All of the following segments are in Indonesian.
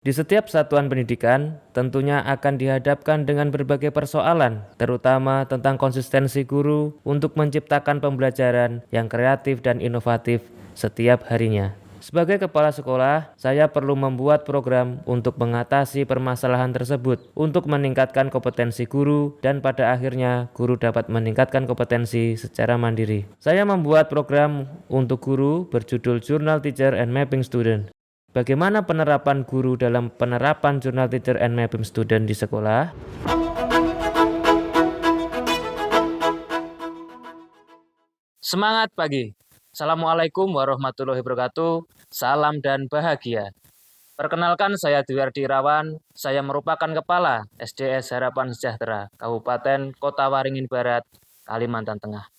Di setiap satuan pendidikan, tentunya akan dihadapkan dengan berbagai persoalan, terutama tentang konsistensi guru untuk menciptakan pembelajaran yang kreatif dan inovatif setiap harinya. Sebagai kepala sekolah, saya perlu membuat program untuk mengatasi permasalahan tersebut, untuk meningkatkan kompetensi guru, dan pada akhirnya guru dapat meningkatkan kompetensi secara mandiri. Saya membuat program untuk guru berjudul Journal Teacher and Mapping Student. Bagaimana penerapan guru dalam penerapan Journal Teacher and Mapping Student di sekolah? Semangat pagi. Assalamualaikum warahmatullahi wabarakatuh. Salam dan bahagia. Perkenalkan, saya Dwiardi Irawan. Saya merupakan Kepala SDS Harapan Sejahtera, Kabupaten Kota Waringin Barat, Kalimantan Tengah.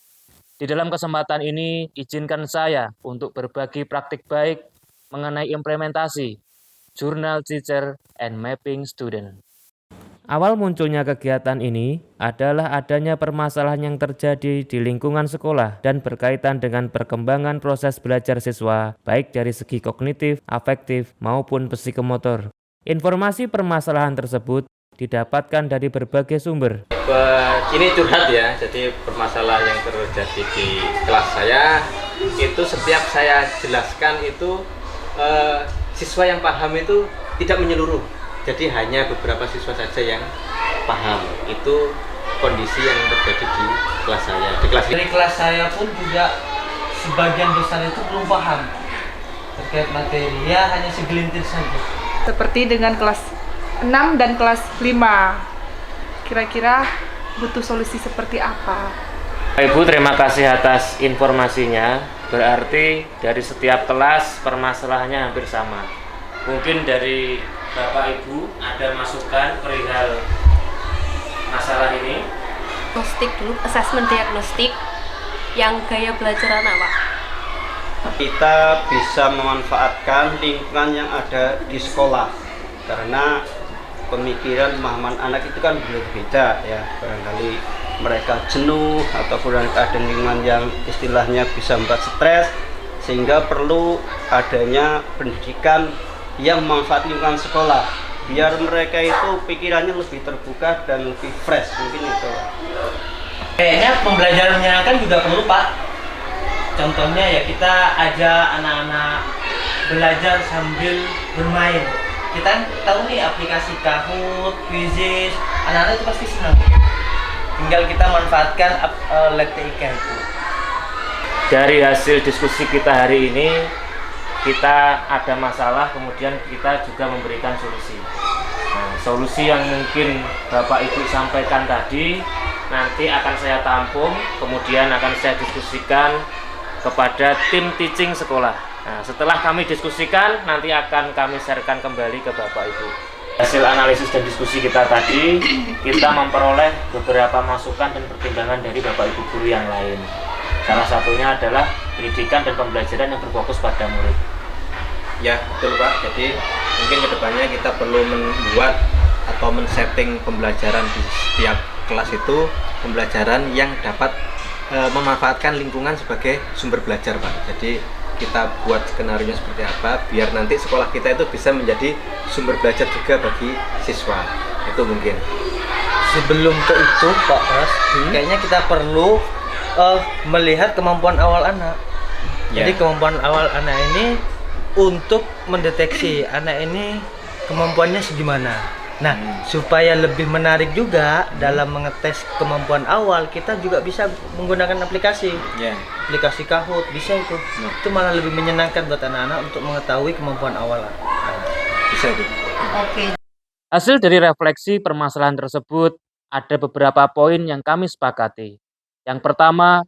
Di dalam kesempatan ini, izinkan saya untuk berbagi praktik baik mengenai implementasi Journal Teacher and Mapping Student. Awal munculnya kegiatan ini adalah adanya permasalahan yang terjadi di lingkungan sekolah dan berkaitan dengan perkembangan proses belajar siswa, baik dari segi kognitif, afektif, maupun psikomotor. Informasi permasalahan tersebut didapatkan dari berbagai sumber. Ini curhat ya, jadi permasalahan yang terjadi di kelas saya itu setiap saya jelaskan itu siswa yang paham itu tidak menyeluruh. Jadi hanya beberapa siswa saja yang paham. Itu kondisi yang terjadi di kelas saya. Dari kelas saya pun juga sebagian besar itu belum paham terkait materi, ya hanya segelintir saja. Seperti dengan kelas 6 dan kelas 5. Kira-kira butuh solusi seperti apa? Ibu, terima kasih atas informasinya. Berarti dari setiap kelas permasalahannya hampir sama. Mungkin dari Bapak Ibu ada masukan perihal masalah ini? Diagnostik dulu, asesmen diagnostik yang gaya belajar anak, Pak. Kita bisa memanfaatkan lingkungan yang ada di sekolah karena pemikiran pemahaman anak itu kan berbeda ya, barangkali mereka jenuh ataupun ada lingkungan yang istilahnya bisa membuat stres, sehingga perlu adanya pendidikan yang memanfaat lingkungan sekolah biar mereka itu pikirannya lebih terbuka dan lebih fresh, mungkin itu. Kayaknya pembelajaran menyenangkan juga perlu, Pak. Contohnya ya kita ajak anak-anak belajar sambil bermain. Kita kan tahu nih aplikasi Kahoot, Quizizz, anak-anak itu pasti senang. Tinggal kita manfaatkan LabTIK itu. Dari hasil diskusi kita hari ini, kita ada masalah, kemudian kita juga memberikan solusi. Nah, solusi yang mungkin Bapak Ibu sampaikan tadi nanti akan saya tampung, kemudian akan saya diskusikan kepada tim teaching sekolah. Nah, setelah kami diskusikan, nanti akan kami sharekan kembali ke Bapak Ibu. Hasil analisis dan diskusi kita tadi, kita memperoleh beberapa masukan dan pertimbangan dari Bapak Ibu guru yang lain. Salah satunya adalah pendidikan dan pembelajaran yang berfokus pada murid. Ya, betul Pak. Jadi mungkin kedepannya kita perlu membuat atau men-setting pembelajaran di setiap kelas itu pembelajaran yang dapat memanfaatkan lingkungan sebagai sumber belajar, Pak. Jadi kita buat skenario seperti apa biar nanti sekolah kita itu bisa menjadi sumber belajar juga bagi siswa. Itu mungkin. Sebelum ke itu, Pak Pras, kayaknya kita perlu melihat kemampuan awal anak. Ya. Jadi kemampuan awal anak ini untuk mendeteksi anak ini kemampuannya segimana. Nah, supaya lebih menarik juga dalam mengetes kemampuan awal, kita juga bisa menggunakan aplikasi. Ya. Aplikasi Kahoot bisa itu. Itu malah lebih menyenangkan buat anak-anak untuk mengetahui kemampuan awal. Bisa itu. Oke. Hasil dari refleksi permasalahan tersebut, ada beberapa poin yang kami sepakati. Yang pertama,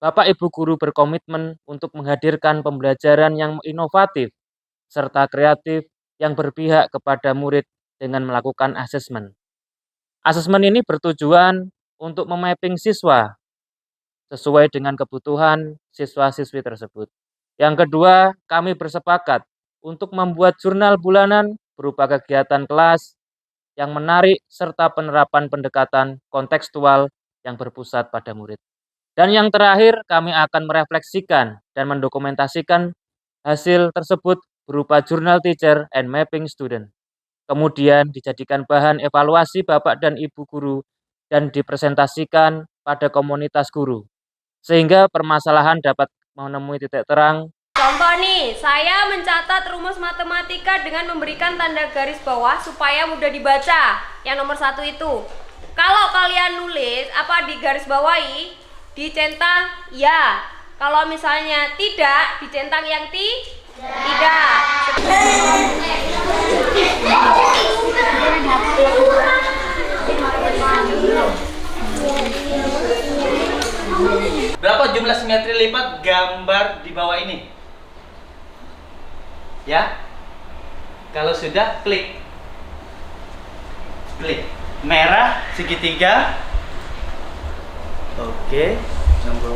Bapak Ibu guru berkomitmen untuk menghadirkan pembelajaran yang inovatif serta kreatif yang berpihak kepada murid dengan melakukan asesmen. Asesmen ini bertujuan untuk memapping siswa sesuai dengan kebutuhan siswa-siswi tersebut. Yang kedua, kami bersepakat untuk membuat jurnal bulanan berupa kegiatan kelas yang menarik serta penerapan pendekatan kontekstual yang berpusat pada murid. Dan yang terakhir, kami akan merefleksikan dan mendokumentasikan hasil tersebut berupa Journal Teacher and Mapping Student. kemudian dijadikan bahan evaluasi Bapak dan Ibu guru, dan dipresentasikan pada komunitas guru, sehingga permasalahan dapat menemui titik terang. Contoh nih, saya mencatat rumus matematika dengan memberikan tanda garis bawah supaya mudah dibaca. Yang nomor 1 itu. Kalau kalian nulis apa di garis bawahi, dicentang ya. Kalau misalnya tidak, dicentang yang tidak. Berapa jumlah simetri lipat gambar di bawah ini? Ya. Kalau sudah klik. Merah segitiga. Oke, number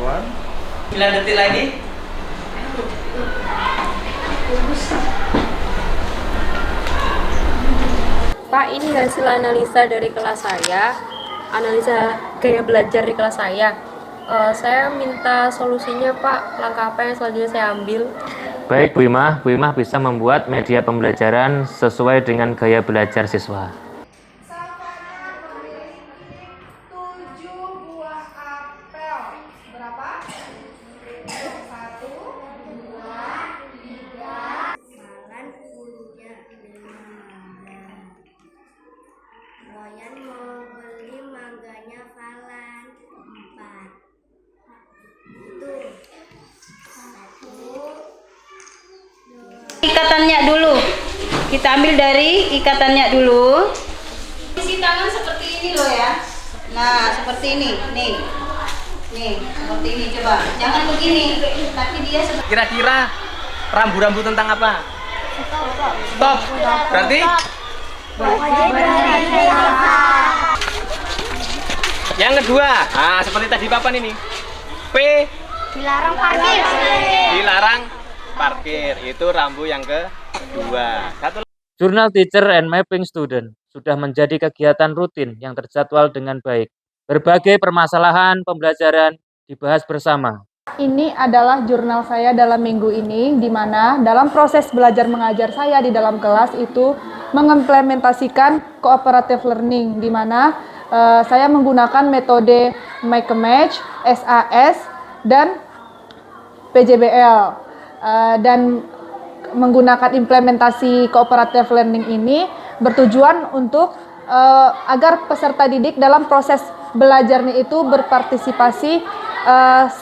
1. 9 detik lagi. Pak, ini hasil analisa dari kelas saya, analisa gaya belajar di kelas saya. Saya minta solusinya, Pak. Langkah apa yang selanjutnya saya ambil? Baik, Bu Imah bisa membuat media pembelajaran sesuai dengan gaya belajar siswa. Savana memiliki 7 buah apel. Berapa? 1, 2, 3. Falan punya 5. Royan mau beli mangganya Falan 4. Itu 1, 2. Ikatannya dulu. Kita ambil dari ikatannya dulu. Isi tangan seperti ini loh ya. Nah, seperti ini. Nih. Nih, seperti ini coba. Jangan begini, tapi dia seperti Kira-kira rambu-rambu tentang apa? Stop. Berarti yang kedua. Nah, seperti tadi papan ini. P Dilarang parkir. dilarang parkir. Itu rambu yang kedua. Satu Jurnal Teacher and Mapping Student sudah menjadi kegiatan rutin yang terjadwal dengan baik. Berbagai permasalahan pembelajaran dibahas bersama. Ini adalah jurnal saya dalam minggu ini, di mana dalam proses belajar mengajar saya di dalam kelas itu mengimplementasikan cooperative learning, di mana saya menggunakan metode Make a Match, SAS, dan PJBL. Dan menggunakan implementasi cooperative learning ini bertujuan untuk agar peserta didik dalam proses belajarnya itu berpartisipasi 100%.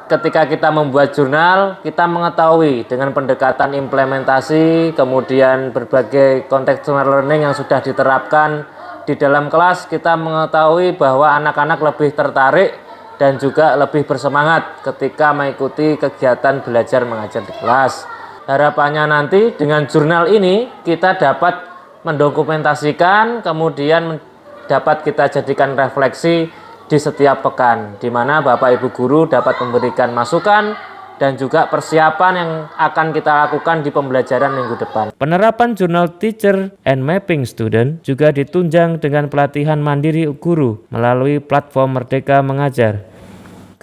Ketika kita membuat jurnal, kita mengetahui dengan pendekatan implementasi, kemudian berbagai contextual learning yang sudah diterapkan di dalam kelas, kita mengetahui bahwa anak-anak lebih tertarik dan juga lebih bersemangat ketika mengikuti kegiatan belajar mengajar di kelas. Harapannya nanti dengan jurnal ini kita dapat mendokumentasikan, kemudian dapat kita jadikan refleksi di setiap pekan, di mana Bapak Ibu Guru dapat memberikan masukan dan juga persiapan yang akan kita lakukan di pembelajaran minggu depan. Penerapan jurnal Teacher and Mapping Student juga ditunjang dengan pelatihan mandiri guru melalui platform Merdeka Mengajar.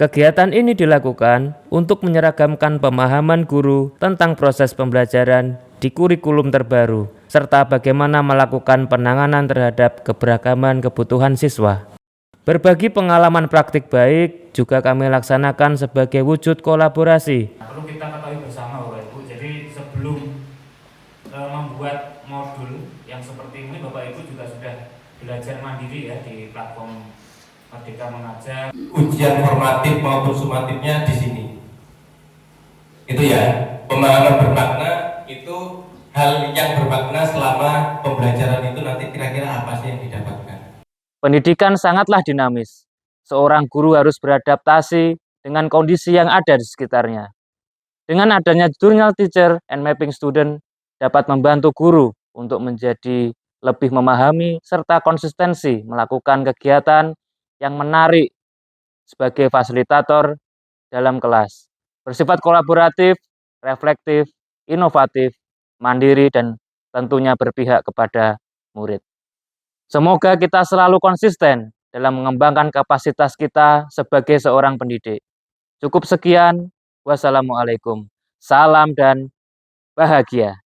Kegiatan ini dilakukan untuk menyeragamkan pemahaman guru tentang proses pembelajaran di kurikulum terbaru, serta bagaimana melakukan penanganan terhadap keberagaman kebutuhan siswa. Berbagi pengalaman praktik baik juga kami laksanakan sebagai wujud kolaborasi. Perlu kita ketahui bersama Bapak Ibu, jadi sebelum membuat modul yang seperti ini, Bapak Ibu juga sudah belajar mandiri ya di platform Merdeka Mengajar. Ujian formatif maupun sumatifnya di sini. Itu ya, pemahaman bermakna itu hal yang bermakna selama pembelajaran itu nanti kira-kira apa sih yang didapatkan. Pendidikan sangatlah dinamis. Seorang guru harus beradaptasi dengan kondisi yang ada di sekitarnya. Dengan adanya jurnal Teacher and Mapping Student dapat membantu guru untuk menjadi lebih memahami serta konsistensi melakukan kegiatan yang menarik sebagai fasilitator dalam kelas. Bersifat kolaboratif, reflektif, inovatif, mandiri, dan tentunya berpihak kepada murid. Semoga kita selalu konsisten dalam mengembangkan kapasitas kita sebagai seorang pendidik. Cukup sekian. Wassalamualaikum. Salam dan bahagia.